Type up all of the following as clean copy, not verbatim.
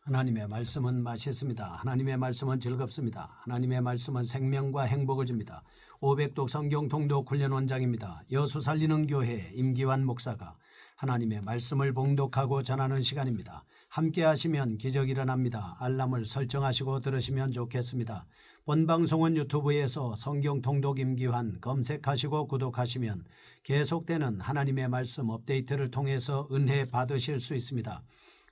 하나님의 말씀은 맛있습니다. 하나님의 말씀은 즐겁습니다. 하나님의 말씀은 생명과 행복을 줍니다. 500독 성경 통독 훈련 원장입니다. 여수 살리는 교회 임기환 목사가 하나님의 말씀을 봉독하고 전하는 시간입니다. 함께 하시면 기적이 일어납니다. 알람을 설정하시고 들으시면 좋겠습니다. 본 방송은 유튜브에서 성경 통독 임기환 검색하시고 구독하시면 계속되는 하나님의 말씀 업데이트를 통해서 은혜 받으실 수 있습니다.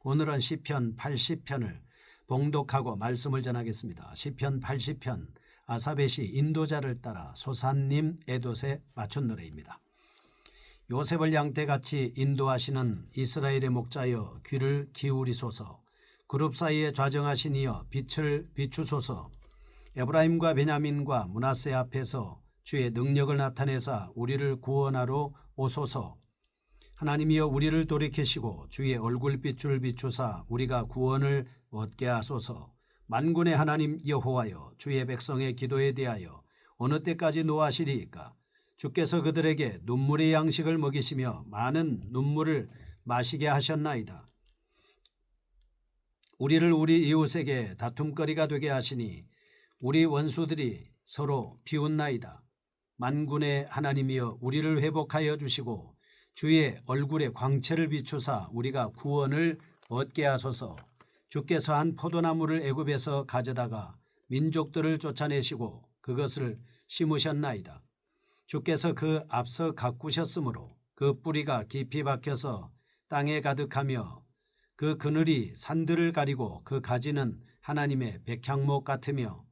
오늘은 시편 80편을 봉독하고 말씀을 전하겠습니다. 시편 80편 아사벳이 인도자를 따라 소산님 에돛에 맞춘 노래입니다. 요셉을 양떼같이 인도하시는 이스라엘의 목자여 귀를 기울이소서. 그룹 사이에 좌정하신 이여 빛을 비추소서. 에브라임과 베냐민과 므낫세 앞에서 주의 능력을 나타내사 우리를 구원하러 오소서. 하나님이여 우리를 돌이키시고 주의 얼굴빛을 비추사 우리가 구원을 얻게 하소서. 만군의 하나님 여호와여 주의 백성의 기도에 대하여 어느 때까지 노하시리이까. 주께서 그들에게 눈물의 양식을 먹이시며 많은 눈물을 마시게 하셨나이다. 우리를 우리 이웃에게 다툼거리가 되게 하시니 우리 원수들이 서로 비웃나이다. 만군의 하나님이여 우리를 회복하여 주시고 주의 얼굴에 광채를 비추사 우리가 구원을 얻게 하소서. 주께서 한 포도나무를 애굽에서 가져다가 민족들을 쫓아내시고 그것을 심으셨나이다. 주께서 그 앞서 가꾸셨으므로 그 뿌리가 깊이 박혀서 땅에 가득하며 그 그늘이 산들을 가리고 그 가지는 하나님의 백향목 같으며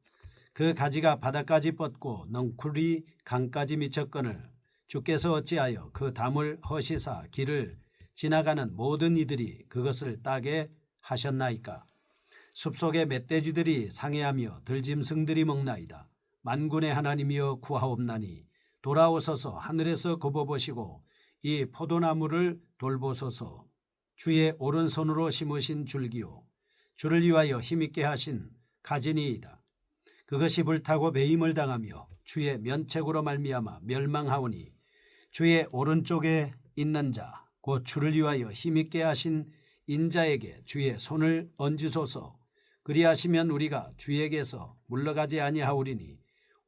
그 가지가 바다까지 뻗고 넝쿨이 강까지 미쳤거늘 주께서 어찌하여 그 담을 허시사 길을 지나가는 모든 이들이 그것을 따게 하셨나이까. 숲속의 멧돼지들이 상해하며 들짐승들이 먹나이다. 만군의 하나님이여 구하옵나니 돌아오소서. 하늘에서 굽어보시고 이 포도나무를 돌보소서. 주의 오른손으로 심으신 줄기요 주를 위하여 힘있게 하신 가지니이다. 그것이 불타고 배임을 당하며 주의 면책으로 말미암아 멸망하오니 주의 오른쪽에 있는 자 곧 주를 위하여 힘있게 하신 인자에게 주의 손을 얹으소서. 그리하시면 우리가 주에게서 물러가지 아니하오리니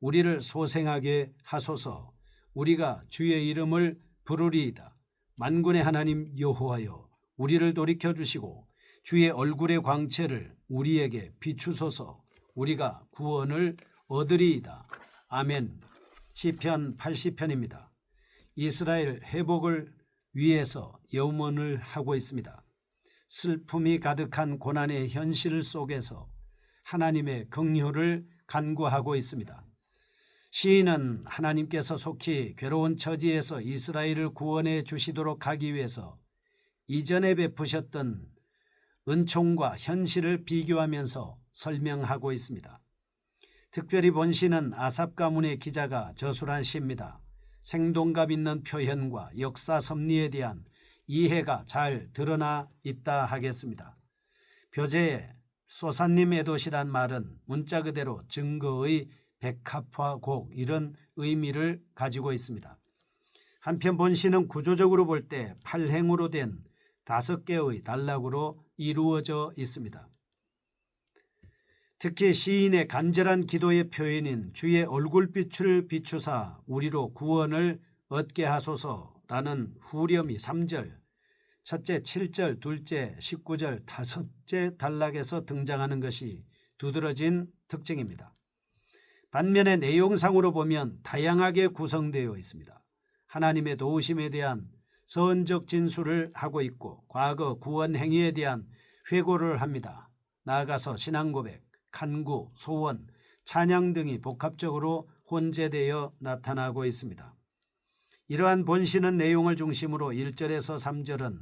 우리를 소생하게 하소서. 우리가 주의 이름을 부르리이다. 만군의 하나님 여호와여 우리를 돌이켜주시고 주의 얼굴의 광채를 우리에게 비추소서. 우리가 구원을 얻으리이다. 아멘. 시편 80편입니다. 이스라엘 회복을 위해서 염원을 하고 있습니다. 슬픔이 가득한 고난의 현실 속에서 하나님의 긍휼을 간구하고 있습니다. 시인은 하나님께서 속히 괴로운 처지에서 이스라엘을 구원해 주시도록 하기 위해서 이전에 베푸셨던 은총과 현실을 비교하면서 설명하고 있습니다. 특별히 본 시는 아삽 가문의 기자가 저술한 시입니다. 생동감 있는 표현과 역사 섭리에 대한 이해가 잘 드러나 있다 하겠습니다. 표제에 소산님 에돛이란 말은 문자 그대로 증거의 백합화곡 이런 의미를 가지고 있습니다. 한편 본 시는 구조적으로 볼 때 8행으로 된 5개의 단락으로 이루어져 있습니다. 특히 시인의 간절한 기도의 표현인 주의 얼굴빛을 비추사 우리로 구원을 얻게 하소서라는 후렴이 3절, 첫째 7절, 둘째 19절, 다섯째 단락에서 등장하는 것이 두드러진 특징입니다. 반면에 내용상으로 보면 다양하게 구성되어 있습니다. 하나님의 도우심에 대한 서언적 진술을 하고 있고 과거 구원 행위에 대한 회고를 합니다. 나아가서 신앙고백, 간구, 소원, 찬양 등이 복합적으로 혼재되어 나타나고 있습니다. 이러한 본시는 내용을 중심으로 1절에서 3절은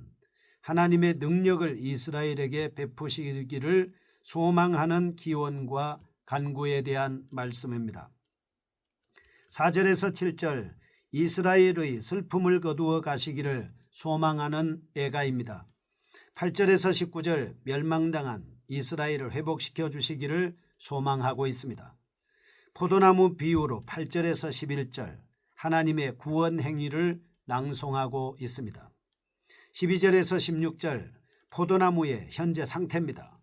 하나님의 능력을 이스라엘에게 베푸시기를 소망하는 기원과 간구에 대한 말씀입니다. 4절에서 7절 이스라엘의 슬픔을 거두어 가시기를 소망하는 애가입니다. 8절에서 19절 멸망당한 이스라엘을 회복시켜 주시기를 소망하고 있습니다. 포도나무 비유로 8절에서 11절 하나님의 구원 행위를 낭송하고 있습니다. 12절에서 16절 포도나무의 현재 상태입니다.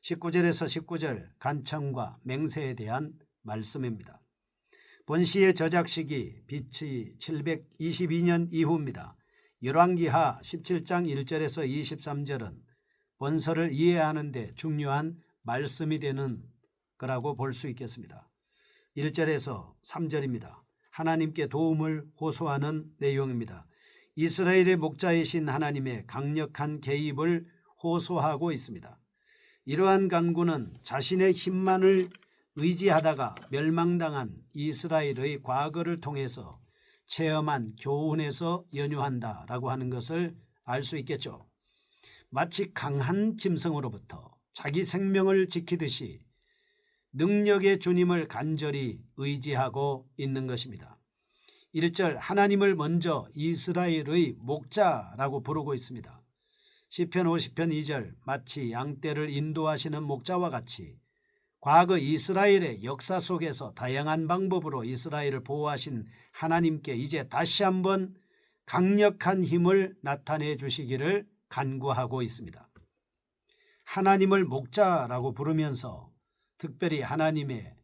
19절에서 19절 간청과 맹세에 대한 말씀입니다. 본시의 저작 시기 BC 722년 이후입니다. 열왕기하 17장 1절에서 23절은 본서를 이해하는 데 중요한 말씀이 되는 거라고 볼 수 있겠습니다. 1절에서 3절입니다. 하나님께 도움을 호소하는 내용입니다. 이스라엘의 목자이신 하나님의 강력한 개입을 호소하고 있습니다. 이러한 간구는 자신의 힘만을 의지하다가 멸망당한 이스라엘의 과거를 통해서 체험한 교훈에서 연유한다라고 하는 것을 알 수 있겠죠. 마치 강한 짐승으로부터 자기 생명을 지키듯이 능력의 주님을 간절히 의지하고 있는 것입니다. 1절 하나님을 먼저 이스라엘의 목자라고 부르고 있습니다. 시편 50편 2절 마치 양떼를 인도하시는 목자와 같이 과거 이스라엘의 역사 속에서 다양한 방법으로 이스라엘을 보호하신 하나님께 이제 다시 한번 강력한 힘을 나타내 주시기를 간구하고 있습니다. 하나님을 목자라고 부르면서 특별히 하나님의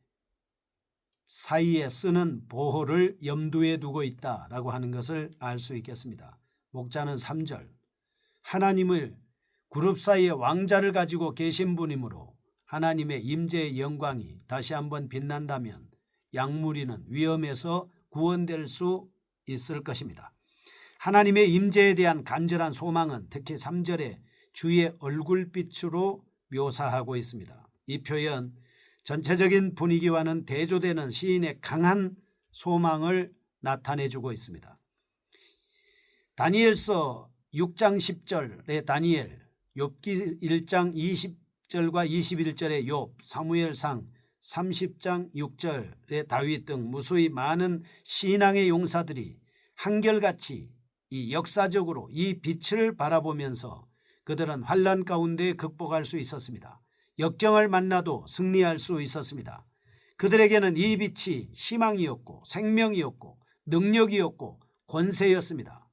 사이에 쓰는 보호를 염두에 두고 있다라고 하는 것을 알 수 있겠습니다. 목자는 3절 하나님을 그룹 사이에 왕자를 가지고 계신 분이므로 하나님의 임재의 영광이 다시 한번 빛난다면 양무리는 위험에서 구원될 수 있을 것입니다. 하나님의 임재에 대한 간절한 소망은 특히 3절에 주의 얼굴빛으로 묘사하고 있습니다. 이 표현 전체적인 분위기와는 대조되는 시인의 강한 소망을 나타내주고 있습니다. 다니엘서 6장 10절의 다니엘, 욥기 1장 20절과 21절의 욥, 사무엘상 30장 6절의 다윗 등 무수히 많은 신앙의 용사들이 한결같이 이 역사적으로 이 빛을 바라보면서 그들은 환난 가운데 극복할 수 있었습니다. 역경을 만나도 승리할 수 있었습니다. 그들에게는 이 빛이 희망이었고 생명이었고 능력이었고 권세였습니다.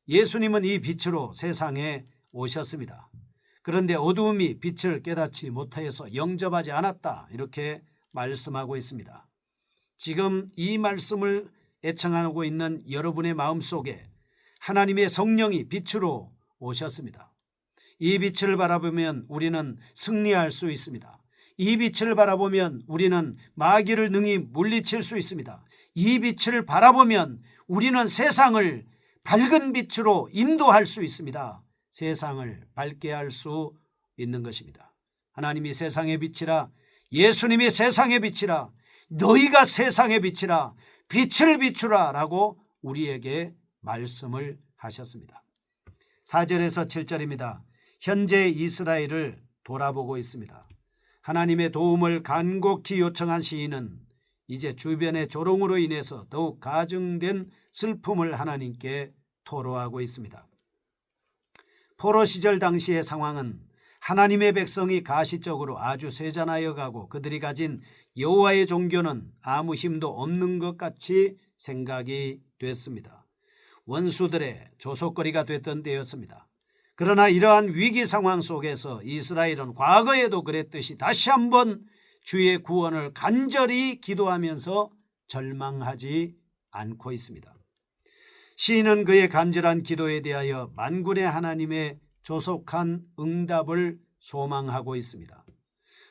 예수님은 이 빛으로 세상에 오셨습니다. 그런데 어두움이 빛을 깨닫지 못하여서 영접하지 않았다 이렇게 말씀하고 있습니다. 지금 이 말씀을 애청하고 있는 여러분의 마음속에 하나님의 성령이 빛으로 오셨습니다. 이 빛을 바라보면 우리는 승리할 수 있습니다. 이 빛을 바라보면 우리는 마귀를 능히 물리칠 수 있습니다. 이 빛을 바라보면 우리는 세상을 밝은 빛으로 인도할 수 있습니다. 세상을 밝게 할 수 있는 것입니다. 하나님이 세상의 빛이라 예수님이 세상의 빛이라 너희가 세상의 빛이라 빛을 비추라 라고 우리에게 말씀을 하셨습니다. 4절에서 7절입니다. 현재 이스라엘을 돌아보고 있습니다. 하나님의 도움을 간곡히 요청한 시인은 이제 주변의 조롱으로 인해서 더욱 가중된 슬픔을 하나님께 토로하고 있습니다. 포로 시절 당시의 상황은 하나님의 백성이 가시적으로 아주 세잔하여 가고 그들이 가진 여호와의 종교는 아무 힘도 없는 것 같이 생각이 됐습니다. 원수들의 조속거리가 됐던 때였습니다. 그러나 이러한 위기 상황 속에서 이스라엘은 과거에도 그랬듯이 다시 한번 주의 구원을 간절히 기도하면서 절망하지 않고 있습니다. 시인은 그의 간절한 기도에 대하여 만군의 하나님의 조속한 응답을 소망하고 있습니다.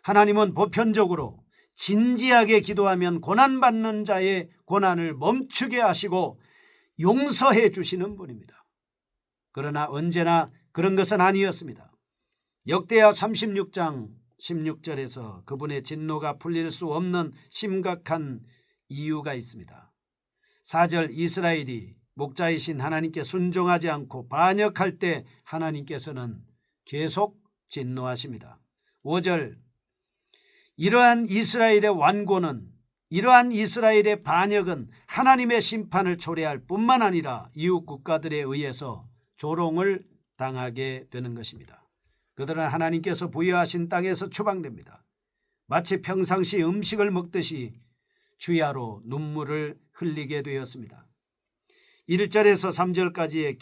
하나님은 보편적으로 진지하게 기도하면 고난받는 자의 고난을 멈추게 하시고 용서해 주시는 분입니다. 그러나 언제나 그런 것은 아니었습니다. 역대하 36장 16절에서 그분의 진노가 풀릴 수 없는 심각한 이유가 있습니다. 4절 이스라엘이 목자이신 하나님께 순종하지 않고 반역할 때 하나님께서는 계속 진노하십니다. 5절 이러한 이스라엘의 완고는 이러한 이스라엘의 반역은 하나님의 심판을 초래할 뿐만 아니라 이웃 국가들에 의해서 조롱을 당하게 되는 것입니다. 그들은 하나님께서 부여하신 땅에서 추방됩니다. 마치 평상시 음식을 먹듯이 주야로 눈물을 흘리게 되었습니다. 1절에서 3절까지의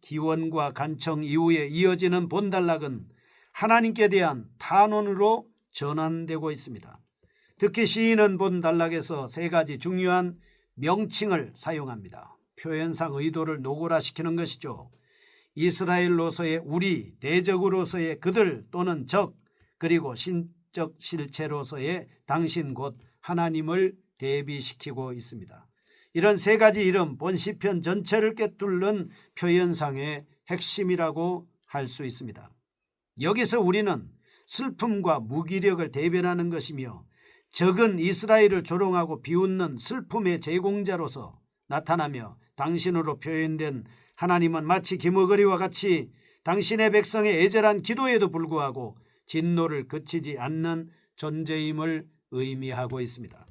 기원과 간청 이후에 이어지는 본단락은 하나님께 대한 탄원으로 전환되고 있습니다. 특히 시인은 본 단락에서 세 가지 중요한 명칭을 사용합니다. 표현상 의도를 노골화시키는 것이죠. 이스라엘로서의 우리, 대적으로서의 그들 또는 적, 그리고 신적 실체로서의 당신 곧 하나님을 대비시키고 있습니다. 이런 세 가지 이름 본 시편 전체를 꿰뚫는 표현상의 핵심이라고 할 수 있습니다. 여기서 우리는 슬픔과 무기력을 대변하는 것이며 적은 이스라엘을 조롱하고 비웃는 슬픔의 제공자로서 나타나며 당신으로 표현된 하나님은 마치 기머거리와 같이 당신의 백성의 애절한 기도에도 불구하고 진노를 그치지 않는 존재임을 의미하고 있습니다.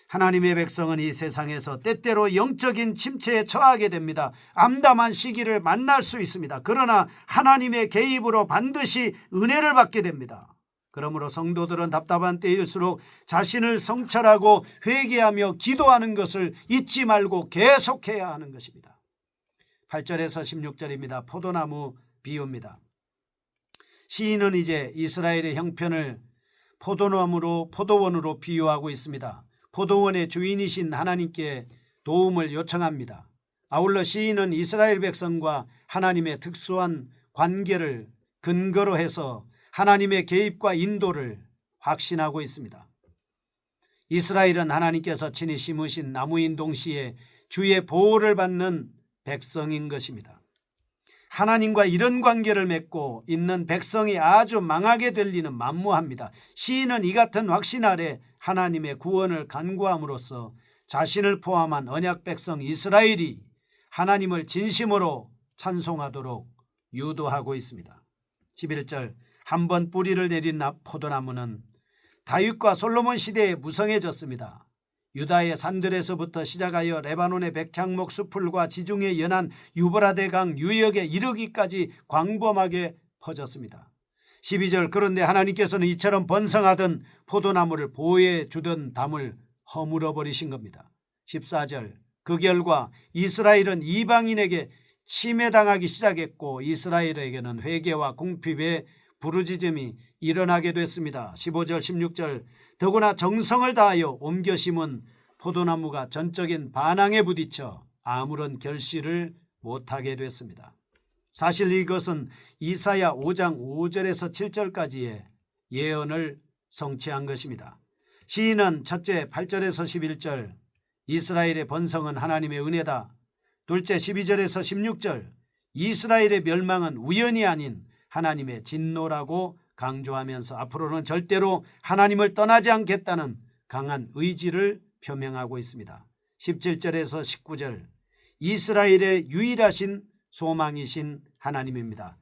하나님의 백성은 이 세상에서 때때로 영적인 침체에 처하게 됩니다. 암담한 시기를 만날 수 있습니다. 그러나 하나님의 개입으로 반드시 은혜를 받게 됩니다. 그러므로 성도들은 답답한 때일수록 자신을 성찰하고 회개하며 기도하는 것을 잊지 말고 계속해야 하는 것입니다. 8절에서 16절입니다. 포도나무 비유입니다. 시인은 이제 이스라엘의 형편을 포도원으로 비유하고 있습니다. 포도원의 주인이신 하나님께 도움을 요청합니다. 아울러 시인은 이스라엘 백성과 하나님의 특수한 관계를 근거로 해서 하나님의 개입과 인도를 확신하고 있습니다. 이스라엘은 하나님께서 친히 심으신 나무인 동시에 주의 보호를 받는 백성인 것입니다. 하나님과 이런 관계를 맺고 있는 백성이 아주 망하게 될 리는 만무합니다. 시인은 이 같은 확신 아래 하나님의 구원을 간구함으로써 자신을 포함한 언약 백성 이스라엘이 하나님을 진심으로 찬송하도록 유도하고 있습니다. 11절 한번 뿌리를 내린 포도나무는 다윗과 솔로몬 시대에 무성해졌습니다. 유다의 산들에서부터 시작하여 레바논의 백향목 수풀과 지중해 연안 유브라데 강 유역에 이르기까지 광범하게 퍼졌습니다. 12절 그런데 하나님께서는 이처럼 번성하던 포도나무를 보호해 주던 담을 허물어 버리신 겁니다. 14절 그 결과 이스라엘은 이방인에게 침해당하기 시작했고 이스라엘에게는 회개와 궁핍의 부르짖음이 일어나게 됐습니다. 15절 16절 더구나 정성을 다하여 옮겨 심은 포도나무가 전적인 반항에 부딪혀 아무런 결실을 못하게 됐습니다. 사실 이것은 이사야 5장 5절에서 7절까지의 예언을 성취한 것입니다. 시인은 첫째 8절에서 11절 이스라엘의 번성은 하나님의 은혜다. 둘째 12절에서 16절 이스라엘의 멸망은 우연이 아닌 하나님의 진노라고 강조하면서 앞으로는 절대로 하나님을 떠나지 않겠다는 강한 의지를 표명하고 있습니다. 17절에서 19절 이스라엘의 유일하신 소망이신 하나님입니다.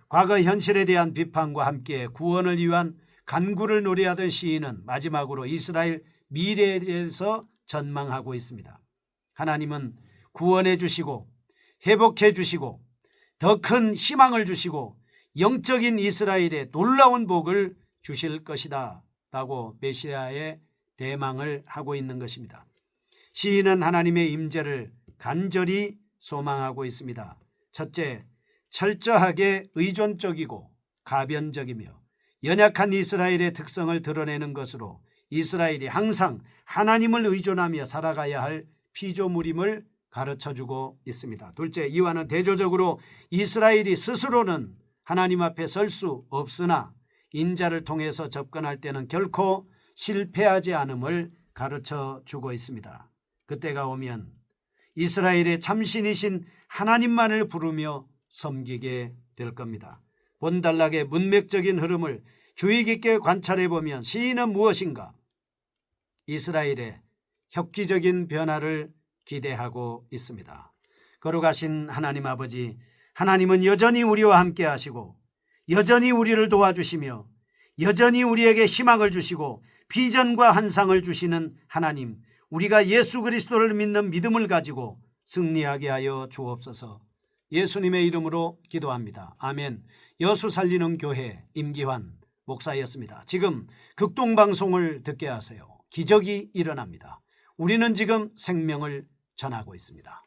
과거 현실에 대한 비판과 함께 구원을 위한 간구를 노래하던 시인은 마지막으로 이스라엘 미래에 대해서 전망하고 있습니다. 하나님은 구원해 주시고 회복해 주시고 더 큰 희망을 주시고 영적인 이스라엘에 놀라운 복을 주실 것이다 라고 메시아의 대망을 하고 있는 것입니다. 시인은 하나님의 임재를 간절히 소망하고 있습니다. 첫째, 철저하게 의존적이고 가변적이며 연약한 이스라엘의 특성을 드러내는 것으로 이스라엘이 항상 하나님을 의존하며 살아가야 할 피조물임을 가르쳐주고 있습니다. 둘째, 이와는 대조적으로 이스라엘이 스스로는 하나님 앞에 설 수 없으나 인자를 통해서 접근할 때는 결코 실패하지 않음을 가르쳐주고 있습니다. 그때가 오면 이스라엘의 참신이신 하나님만을 부르며 섬기게 될 겁니다. 본단락의 문맥적인 흐름을 주의 깊게 관찰해 보면 시인은 무엇인가? 이스라엘의 혁기적인 변화를 기대하고 있습니다. 거룩하신 하나님 아버지, 하나님은 여전히 우리와 함께 하시고 여전히 우리를 도와주시며 여전히 우리에게 희망을 주시고 비전과 환상을 주시는 하나님, 우리가 예수 그리스도를 믿는 믿음을 가지고 승리하게 하여 주옵소서. 예수님의 이름으로 기도합니다. 아멘. 여수 살리는 교회 임기환 목사였습니다. 지금 극동방송을 듣게 하세요. 기적이 일어납니다. 우리는 지금 생명을 전하고 있습니다.